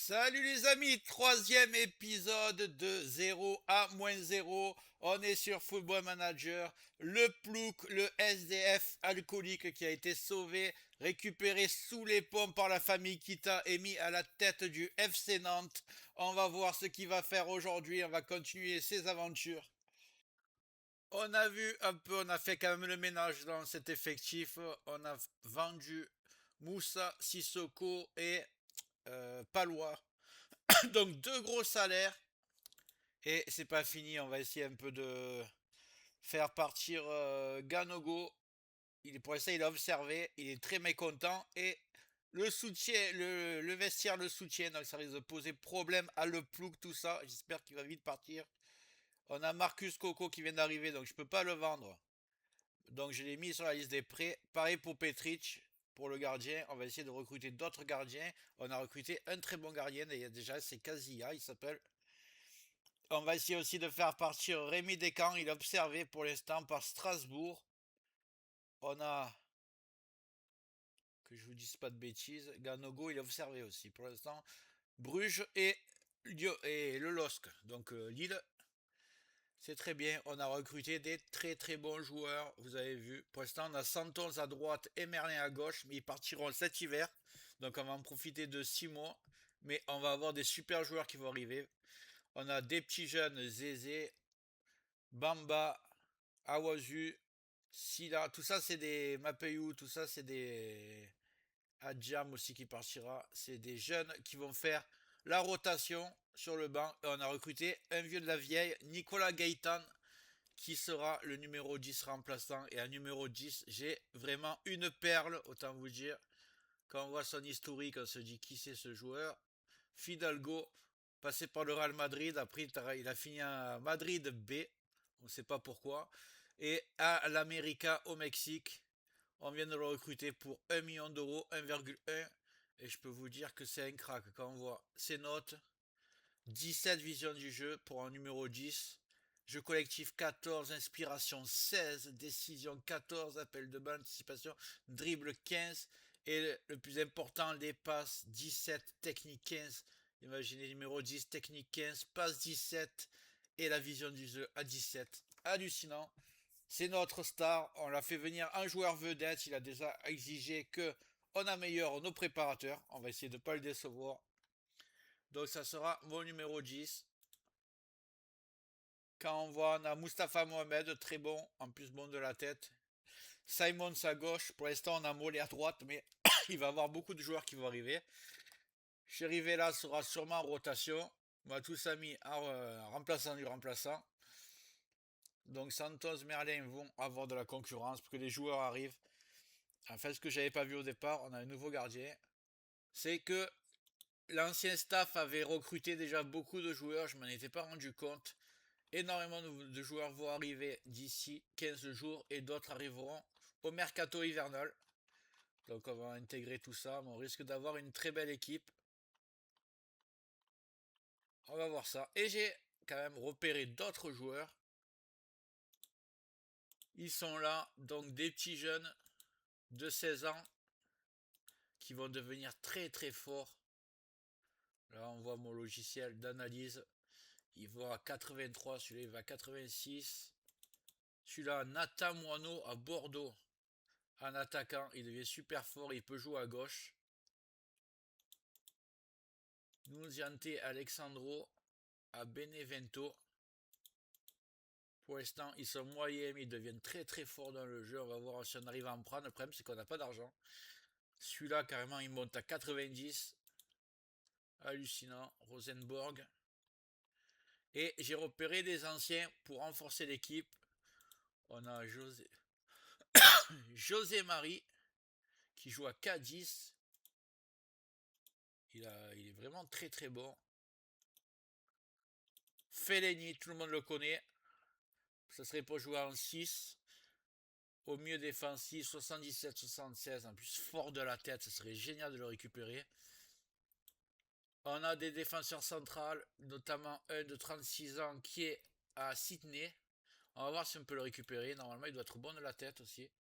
Salut les amis, troisième épisode de 0 à -0. On est sur Football Manager. Le plouc, le SDF alcoolique qui a été sauvé, récupéré sous les pommes par la famille Kita et mis à la tête du FC Nantes. On va voir ce qu'il va faire aujourd'hui. On va continuer ses aventures. On a vu un peu, on a fait quand même le ménage dans cet effectif. On a vendu Moussa, Sissoko et Palois. Donc deux gros salaires. Et c'est pas fini, on va essayer un peu de faire partir Ganogo. Pour ça, il a observé, il est très mécontent. Et le soutien, le vestiaire le soutient, donc ça risque de poser problème à le plouc, tout ça. J'espère qu'il va vite partir. On a Marcus Coco qui vient d'arriver, donc je peux pas le vendre. Donc je l'ai mis sur la liste des prêts. Pareil pour Petric, pour le gardien. On va essayer de recruter d'autres gardiens. On a recruté un très bon gardien, déjà c'est Kazia, il s'appelle. On va essayer aussi de faire partir Rémi Descamps. Il est observé pour l'instant par Strasbourg. On a, que je vous dise pas de bêtises, Ganogo, il est observé aussi. Pour l'instant, Bruges et le LOSC. Donc Lille, c'est très bien. On a recruté des très très bons joueurs. Vous avez vu. Pour l'instant, on a Santos à droite et Merlin à gauche. Mais ils partiront cet hiver. Donc on va en profiter de 6 mois. Mais on va avoir des super joueurs qui vont arriver. On a des petits jeunes, Zézé, Bamba, Awazu, Silla, tout ça c'est des Mapeyou, tout ça c'est des Adjam aussi qui partira. C'est des jeunes qui vont faire la rotation sur le banc. Et on a recruté un vieux de la vieille, Nicolas Gaëtan, qui sera le numéro 10 remplaçant. Et à numéro 10, j'ai vraiment une perle, autant vous dire. Quand on voit son historique, on se dit qui c'est ce joueur. Fidalgo, passé par le Real Madrid, après il a fini à Madrid B, on ne sait pas pourquoi. Et à l'América au Mexique, on vient de le recruter pour 1 million d'euros, 1,1. Et je peux vous dire que c'est un crack quand on voit ses notes. 17 visions du jeu pour un numéro 10. Jeu collectif 14, inspiration 16, décision 14, appel de balle, anticipation, dribble 15. Et le plus important, les passes 17, technique 15. Imaginez numéro 10, technique 15, passe 17 et la vision du jeu à 17. Hallucinant. C'est notre star. On l'a fait venir un joueur vedette. Il a déjà exigé que on améliore nos préparateurs. On va essayer de ne pas le décevoir. Donc ça sera mon numéro 10. Quand on voit, on a Mustapha Mohamed, très bon, en plus bon de la tête. Simons à gauche, pour l'instant on a Mollet à droite, mais il va y avoir beaucoup de joueurs qui vont arriver. Chérivella sera sûrement en rotation. On va tous mis en remplaçant du remplaçant. Donc Santos, Merlin vont avoir de la concurrence pour que les joueurs arrivent. Enfin, ce que j'avais pas vu au départ, on a un nouveau gardien. C'est que l'ancien staff avait recruté déjà beaucoup de joueurs, je m'en étais pas rendu compte. Énormément de joueurs vont arriver d'ici 15 jours et d'autres arriveront au mercato hivernal. Donc on va intégrer tout ça, mais on risque d'avoir une très belle équipe. On va voir ça. Et j'ai quand même repéré d'autres joueurs. Ils sont là, donc des petits jeunes de 16 ans qui vont devenir très très forts. Là on voit mon logiciel d'analyse. Il va à 83, celui-là il va à 86. Celui-là, Nathan Moineau à Bordeaux. Un attaquant, il devient super fort, il peut jouer à gauche. Nunziante Alexandro à Benevento. Pour l'instant, ils sont moyens, mais ils deviennent très très forts dans le jeu. On va voir si on arrive à en prendre. Le problème, c'est qu'on n'a pas d'argent. Celui-là, carrément, il monte à 90. Hallucinant. Rosenborg. Et j'ai repéré des anciens pour renforcer l'équipe. On a José Marie qui joue à Cadiz. Il est vraiment très très bon. Fellaini, tout le monde le connaît. Ça serait pour jouer en 6. Au mieux défensif, 77-76. En plus, fort de la tête, ce serait génial de le récupérer. On a des défenseurs centrales, notamment un de 36 ans qui est à Sydney. On va voir si on peut le récupérer. Normalement, il doit être bon de la tête aussi.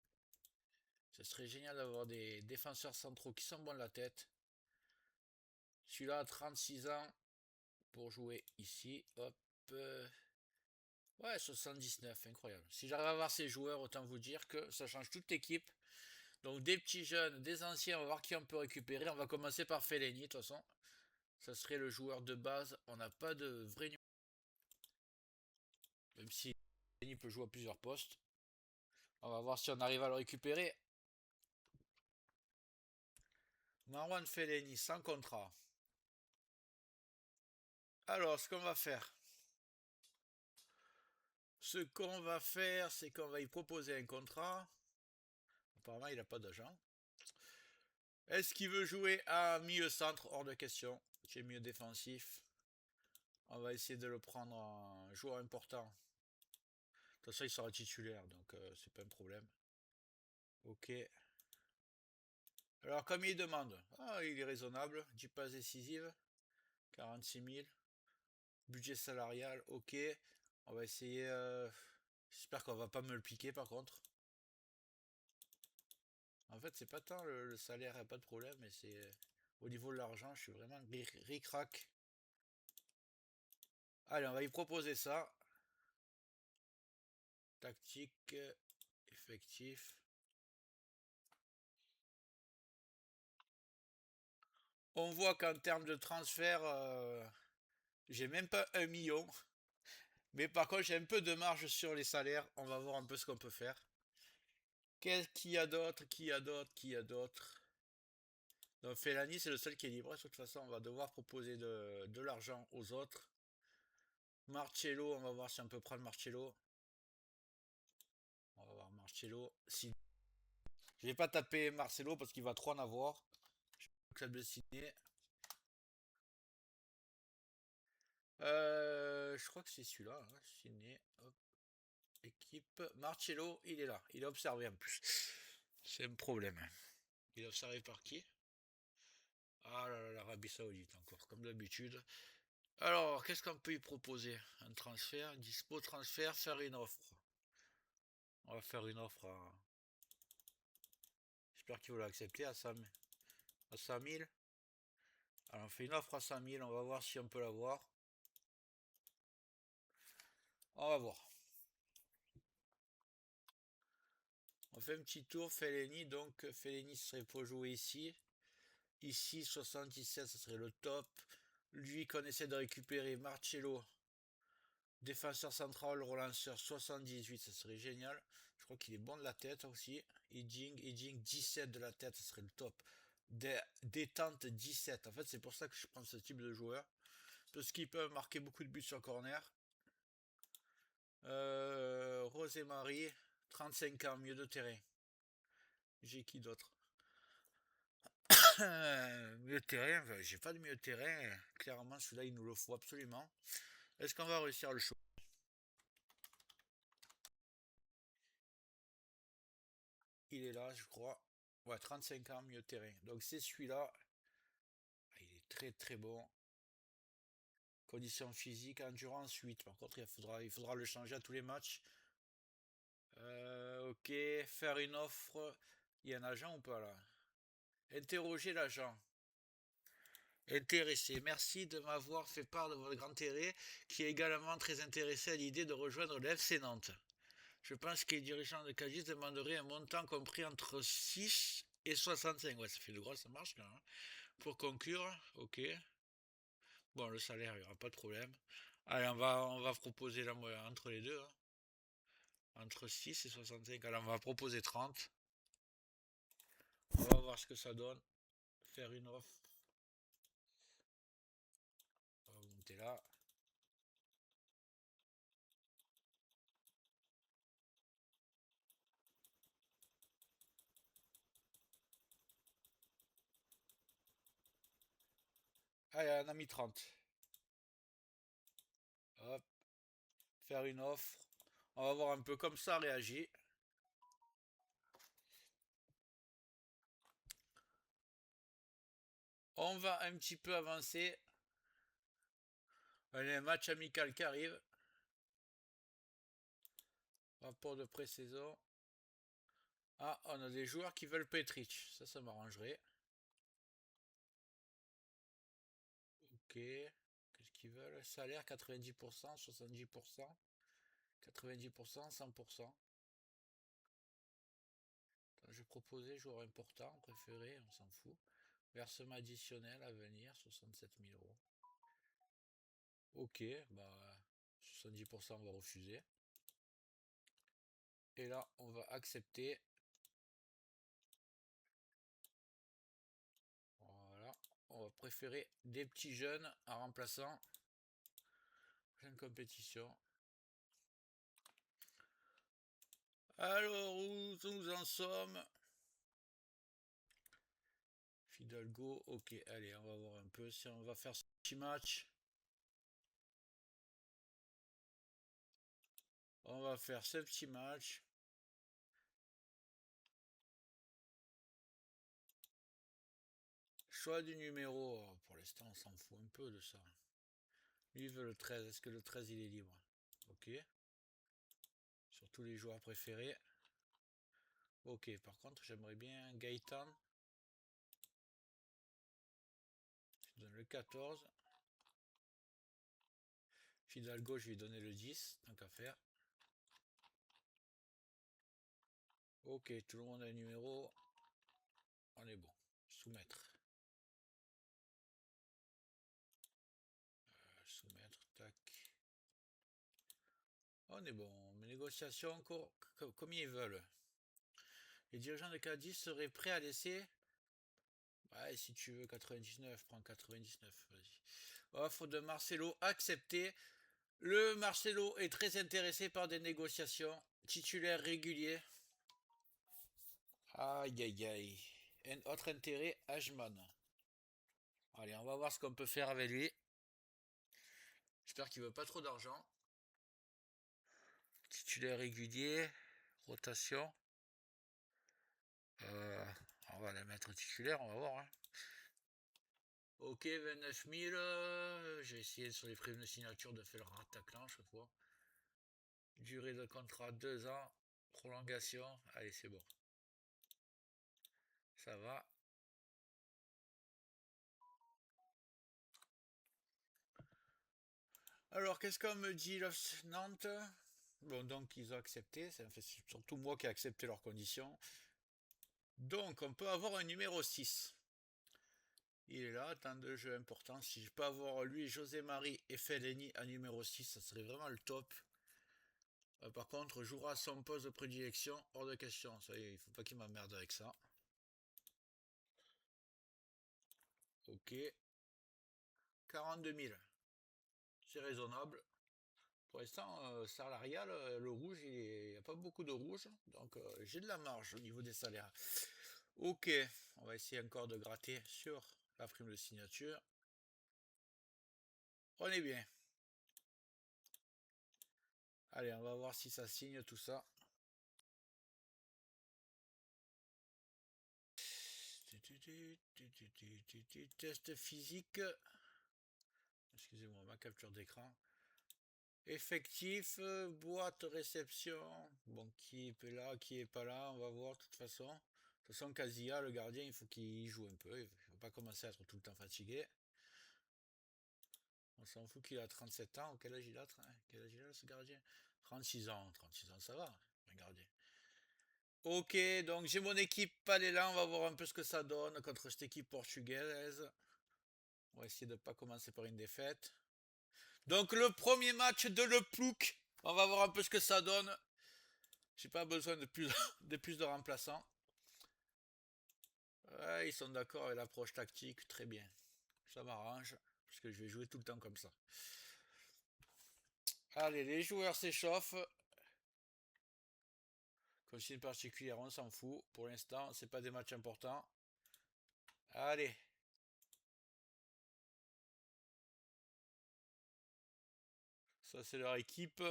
Ce serait génial d'avoir des défenseurs centraux qui sont bons de la tête. Celui-là a 36 ans pour jouer ici. Hop. Ouais, 79, incroyable. Si j'arrive à voir ces joueurs, autant vous dire que ça change toute l'équipe. Donc des petits jeunes, des anciens, on va voir qui on peut récupérer. On va commencer par Fellaini, de toute façon. Ça serait le joueur de base. On n'a pas de vrai... Même si Fellaini peut jouer à plusieurs postes. On va voir si on arrive à le récupérer. Marwan Fellaini, sans contrat. Alors, ce qu'on va faire... c'est qu'on va y proposer un contrat. Apparemment, il n'a pas d'agent. Est-ce qu'il veut jouer à milieu centre? Hors de question. J'ai mieux défensif. On va essayer de le prendre en joueur important. De toute façon, il sera titulaire, donc c'est pas un problème. Ok. Alors, comme il demande, il est raisonnable. 10 passes décisives. 46 000. Budget salarial, ok. On va essayer. J'espère qu'on va pas me le piquer par contre. En fait, c'est pas tant le salaire, y a pas de problème, mais c'est au niveau de l'argent, je suis vraiment ric-rac. Allez, on va y proposer ça. Tactique, effectif. On voit qu'en termes de transfert, j'ai même pas 1 million. Mais par contre, j'ai un peu de marge sur les salaires. On va voir un peu ce qu'on peut faire. Qu'est-ce qu'il y a d'autre? Qui a d'autre? Donc Fellaini, c'est le seul qui est libre. De toute façon, on va devoir proposer de l'argent aux autres. Marcello, on va voir si on peut prendre Marcello. On va voir Marcello. Si... Je vais pas taper Marcelo parce qu'il va trop en avoir. Club de signer. Je crois que c'est celui-là. Hein. Signé. Hop. Équipe. Marcello, il est là. Il est observé en plus. C'est un problème. Il est observé par qui? Ah là là, l'Arabie Saoudite encore, comme d'habitude. Alors, qu'est-ce qu'on peut y proposer? Un transfert, dispo transfert, faire une offre. On va faire une offre à... J'espère qu'il va l'accepter à 100 000. Alors, on fait une offre à 100 000, on va voir si on peut l'avoir. On va voir. On fait un petit tour, Fellaini, donc Fellaini serait pour jouer ici. Ici, 77, ce serait le top. Lui qu'on essaie de récupérer, Marcello. Défenseur central, relanceur 78, ça serait génial. Je crois qu'il est bon de la tête aussi. Edging 17 de la tête, ça serait le top. Détente 17. En fait, c'est pour ça que je prends ce type de joueur. Parce qu'il peut marquer beaucoup de buts sur corner. Rosemary, 35 ans, milieu de terrain. J'ai qui d'autre? Milieu de terrain, j'ai pas de milieu de terrain. Clairement, celui-là, il nous le faut absolument. Est-ce qu'on va réussir le show? Il est là, je crois. Ouais, 35 ans, milieu de terrain. Donc c'est celui-là. Il est très très bon. Condition physique, endurance 8. Par contre, il faudra le changer à tous les matchs. Ok, faire une offre. Il y a un agent ou pas là? Interroger l'agent. Intéressé. Merci de m'avoir fait part de votre grand intérêt, qui est également très intéressé à l'idée de rejoindre le FC Nantes. Je pense que les dirigeants de Cadiz demanderaient un montant compris entre 6 et 65. Ouais, ça fait de grosses marches quand même. Pour conclure, ok. Bon, le salaire, il n'y aura pas de problème. Allez, on va proposer la moyenne entre les deux. Hein. Entre 6 et 65. Alors, on va proposer 30. On va voir ce que ça donne. Faire une offre. On va monter là. Allez, on a mis 30. Hop. Faire une offre. On va voir un peu comme ça réagit. On va un petit peu avancer. Allez, un match amical qui arrive. Rapport de pré-saison. Ah, on a des joueurs qui veulent Petric. Ça m'arrangerait. Ok. Qu'est-ce qu'ils veulent? Salaire 90%, 70%, 90%, 100%. Je proposais joueur important, préféré, on s'en fout. Versement additionnel à venir, 67 000 euros. Ok, bah 70% on va refuser. Et là, on va accepter. Voilà. On va préférer des petits jeunes en remplaçant. Prochaine compétition. Alors, où nous en sommes? Fidalgo, ok, allez, on va voir un peu si on va faire ce petit match. On va faire ce petit match. Choix du numéro. Pour l'instant, on s'en fout un peu de ça. Lui il veut le 13. Est-ce que le 13 il est libre? Ok. Sur tous les joueurs préférés. Ok, par contre, j'aimerais bien Gaëtan. Je donne le 14. Fidalgo, je vais donner le 10, tant qu'à faire. Ok, tout le monde a un numéro. On est bon. Soumettre. Soumettre, tac. On est bon. Mes négociations, encore comme ils veulent. Les dirigeants de Cadiz seraient prêts à laisser. Ouais, si tu veux 99, prends 99, vas-y. Offre de Marcelo acceptée. Le Marcelo est très intéressé par des négociations. Titulaire régulier. Aïe aïe aïe. Un autre intérêt, Ajman. Allez, on va voir ce qu'on peut faire avec lui. J'espère qu'il veut pas trop d'argent. Titulaire régulier. Rotation. On va la mettre titulaire, on va voir. Hein. Ok, 29 000. J'ai essayé sur les primes de signature de faire le rataclan chaque fois. Durée de contrat 2 ans. Prolongation. Allez, c'est bon. Ça va. Alors, qu'est-ce qu'on me dit, Nantes? Bon, donc ils ont accepté. C'est surtout moi qui ai accepté leurs conditions. Donc, on peut avoir un numéro 6. Il est là, temps de jeu important. Si je peux avoir lui, José-Marie et Fellaini à numéro 6, ça serait vraiment le top. Par contre, jouera son poste de prédilection, hors de question. Ça y est, il faut pas qu'il m'emmerde avec ça. Ok. 42 000. C'est raisonnable. Pour l'instant, salarial, le rouge, il n'y a pas beaucoup de rouge. Donc, j'ai de la marge au niveau des salaires. Ok. On va essayer encore de gratter sur la prime de signature. On est bien. Allez, on va voir si ça signe tout ça. Test physique. Excusez-moi, ma capture d'écran. Effectif, boîte réception. Bon, qui est là, qui est pas là, on va voir de toute façon. De toute façon, Casia, le gardien, il faut qu'il joue un peu. Il ne faut pas commencer à être tout le temps fatigué. On s'en fout qu'il a 37 ans. Quel âge il a, quel âge il a ce gardien? 36 ans. 36 ans, ça va, un gardien. Ok, donc j'ai mon équipe, elle est là. On va voir un peu ce que ça donne contre cette équipe portugaise. On va essayer de ne pas commencer par une défaite. Donc le premier match de Le Plouc. On va voir un peu ce que ça donne. J'ai pas besoin de plus, de plus de remplaçants. Ouais, ils sont d'accord avec l'approche tactique. Très bien. Ça m'arrange. Parce que je vais jouer tout le temps comme ça. Allez, les joueurs s'échauffent. Consigne particulière, on s'en fout. Pour l'instant, c'est pas des matchs importants. Allez. Ça, c'est leur équipe.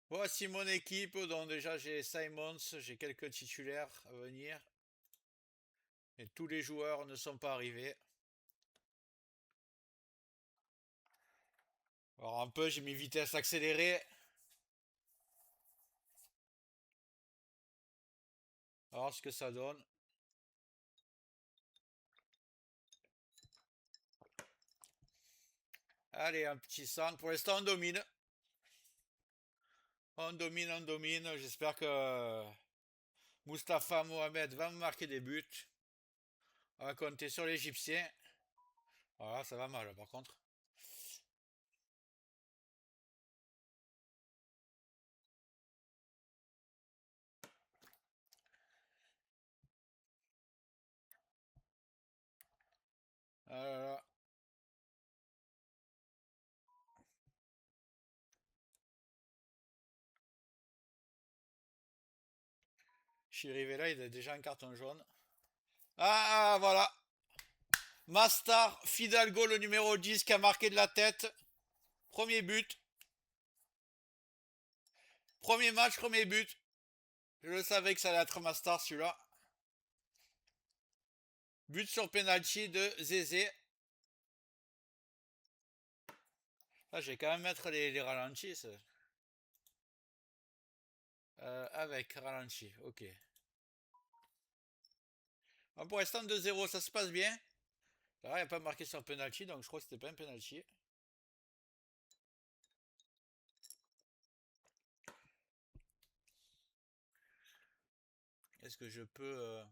Voici mon équipe. Donc déjà, j'ai Simons. J'ai quelques titulaires à venir. Et tous les joueurs ne sont pas arrivés. Alors un peu, j'ai mis vitesse accélérée. Alors ce que ça donne. Allez, un petit centre. Pour l'instant, on domine. On domine, on domine. J'espère que Mustapha Mohamed va me marquer des buts. On va compter sur l'Égyptien. Voilà, ça va mal par contre. Ah là là. Chirivella, il a déjà un carton jaune. Ah, voilà. Mastar Fidalgo, le numéro 10, qui a marqué de la tête. Premier but. Premier match, premier but. Je le savais que ça allait être Mastar celui-là. But sur penalty de Zézé. Ah, je vais quand même mettre les ralentis. Avec ralenti, ok. Ah, pour l'instant 2-0, ça se passe bien. Là, il n'y a pas marqué sur penalty, donc je crois que c'était pas un penalty. Est-ce que je peux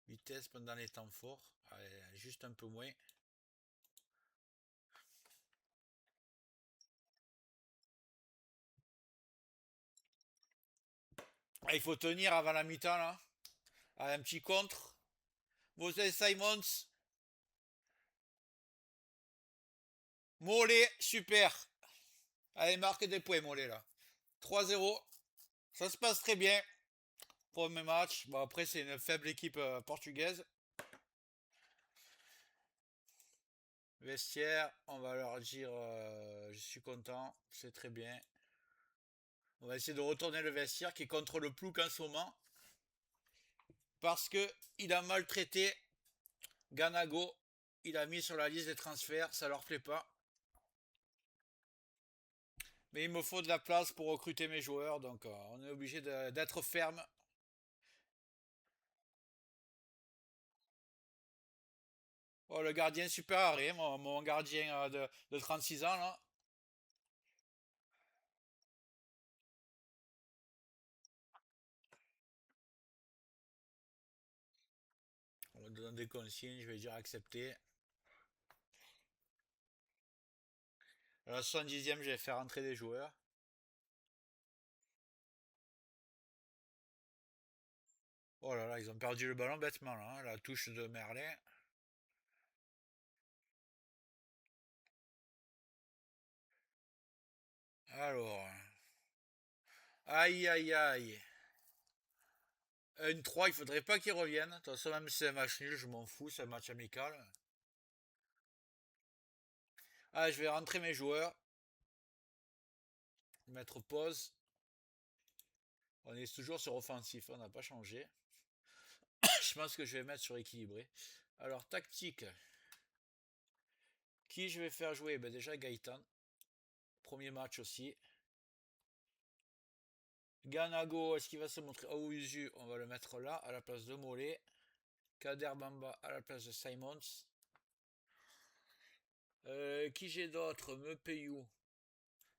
vitesse pendant les temps forts? Allez, juste un peu moins. Ah, il faut tenir avant la mi-temps là. Allez, un petit contre. Moses Simons. Mollet, super. Allez, marque des points, Mollet là. 3-0. Ça se passe très bien. Premier match. Bon, après, c'est une faible équipe portugaise. Vestiaire, on va leur dire je suis content, c'est très bien. On va essayer de retourner le vestiaire qui est contre le Plouk en ce moment. Parce que il a maltraité Ganago. Il a mis sur la liste des transferts, ça leur plaît pas. Mais il me faut de la place pour recruter mes joueurs, donc on est obligé d'être ferme. Oh, le gardien super arrêt, mon gardien de 36 ans là. On me donne des consignes, je vais dire accepter. À la 70e, je vais faire entrer des joueurs. Oh là là, ils ont perdu le ballon bêtement là, hein, la touche de Merlin. Alors, aïe aïe aïe. Une 3, il faudrait pas qu'il revienne. De toute façon, même si c'est un match nul, je m'en fous, c'est un match amical. Ah, je vais rentrer mes joueurs. Mettre pause. On est toujours sur offensif, on n'a pas changé. Je pense que je vais mettre sur équilibré. Alors, tactique. Qui je vais faire jouer? Ben déjà Gaëtan. Premier match aussi. Ganago, est-ce qu'il va se montrer? Ouizu, on va le mettre là, à la place de Mollet. Kader Bamba à la place de Simons. Qui j'ai d'autre? Mepayou.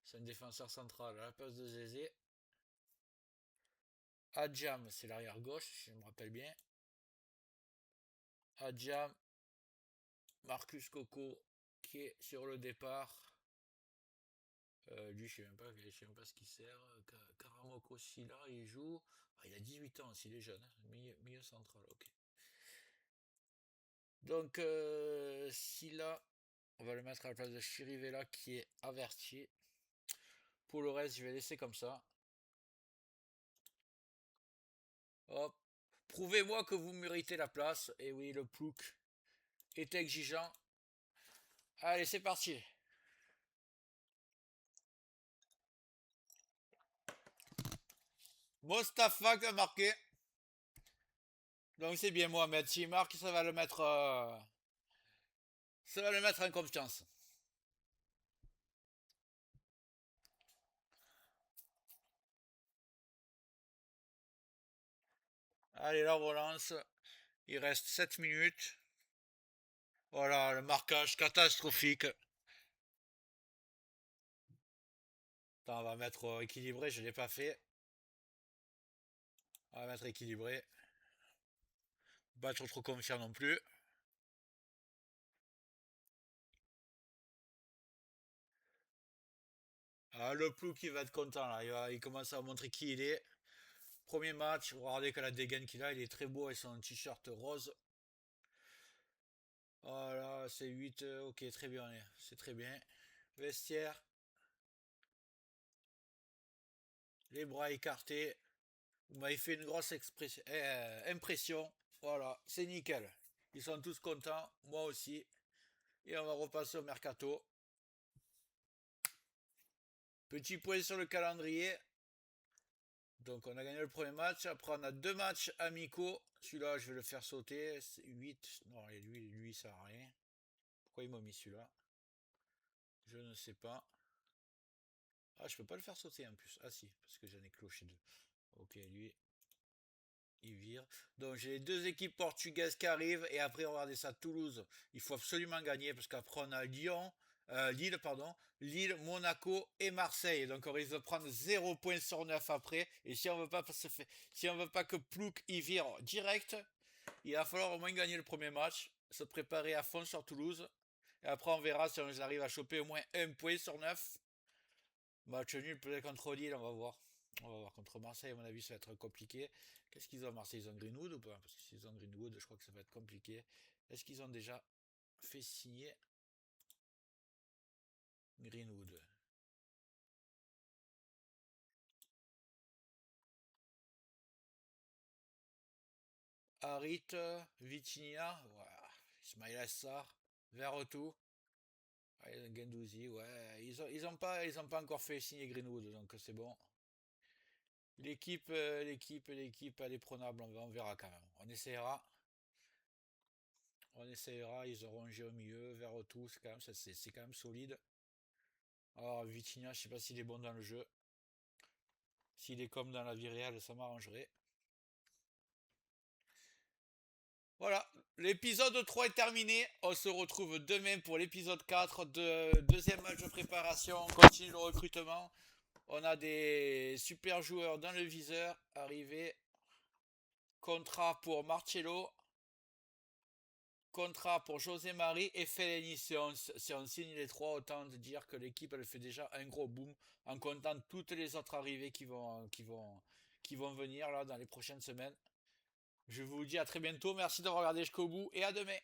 C'est un défenseur central à la place de Zézé. Adjam, c'est l'arrière gauche, si je me rappelle bien. Adjam, Marcus Coco, qui est sur le départ. Lui, je sais même pas ce qu'il sert. Karamoko Silla, il joue. Ah, il a 18 ans, s'il est jeune. Hein. Milieu central, ok. Donc, Silla, on va le mettre à la place de Chirivella, qui est averti. Pour le reste, je vais laisser comme ça. Hop. Prouvez-moi que vous méritez la place. Et oui, le plouk est exigeant. Allez, c'est parti. Mostafa qui a marqué. Donc c'est bien Mohamed. S'il marque, ça va le mettre en confiance. Allez, la relance. Il reste 7 minutes. Voilà, le marquage catastrophique. Attends, on va mettre équilibré, je l'ai pas fait. On va mettre équilibré. Pas être trop confiant non plus. Ah, le Plou qui va être content là, il commence à montrer qui il est. Premier match, regardez que la dégaine qu'il a, il est très beau avec son t-shirt rose. Voilà, c'est 8, ok, très bien, c'est très bien. Vestiaire, les bras écartés. Vous m'avez fait une grosse impression. Voilà, c'est nickel. Ils sont tous contents, moi aussi. Et on va repasser au mercato. Petit point sur le calendrier. Donc on a gagné le premier match. Après on a deux matchs amicaux. Celui-là, je vais le faire sauter. C'est 8. Non, lui, ça sert à rien. Pourquoi il m'a mis celui-là? Je ne sais pas. Ah, je peux pas le faire sauter en plus. Ah si, parce que j'en ai cloché deux. Ok, lui, il vire. Donc j'ai les deux équipes portugaises qui arrivent. Et après, regardez ça, Toulouse. Il faut absolument gagner parce qu'après on a Lille, pardon, Lille, Monaco et Marseille. Donc on risque de prendre 0 points sur 9 après. Et si on veut pas que Plouk y vire direct, il va falloir au moins gagner le premier match, se préparer à fond sur Toulouse. Et après on verra si on arrive à choper au moins un point sur 9. Match nul peut-être contre Lille, on va voir. On va voir contre Marseille, à mon avis, ça va être compliqué. Qu'est-ce qu'ils ont Marseille? Ils ont Greenwood ou pas? Parce que s'ils ont Greenwood, je crois que ça va être compliqué. Est-ce qu'ils ont déjà fait signer Greenwood? Harit, Vitinha, voilà. Ismail Assar, Verretou, Gendouzi, ouais. Ils ont pas encore fait signer Greenwood, donc c'est bon. L'équipe, elle est prenable, on verra quand même. On essaiera, ils auront un jeu au milieu, Verretou, c'est quand même solide. Alors Vitinha, je sais pas s'il est bon dans le jeu. S'il est comme dans la vie réelle, ça m'arrangerait. Voilà, l'épisode 3 est terminé. On se retrouve demain pour l'épisode 4 de deuxième match de préparation. On continue le recrutement. On a des super joueurs dans le viseur arrivés. Contrat pour Marcello. Contrat pour José Marie et Fellaini. Si on signe les trois, autant de dire que l'équipe elle fait déjà un gros boom en comptant toutes les autres arrivées qui vont venir là dans les prochaines semaines. Je vous dis à très bientôt. Merci de regarder jusqu'au bout et à demain.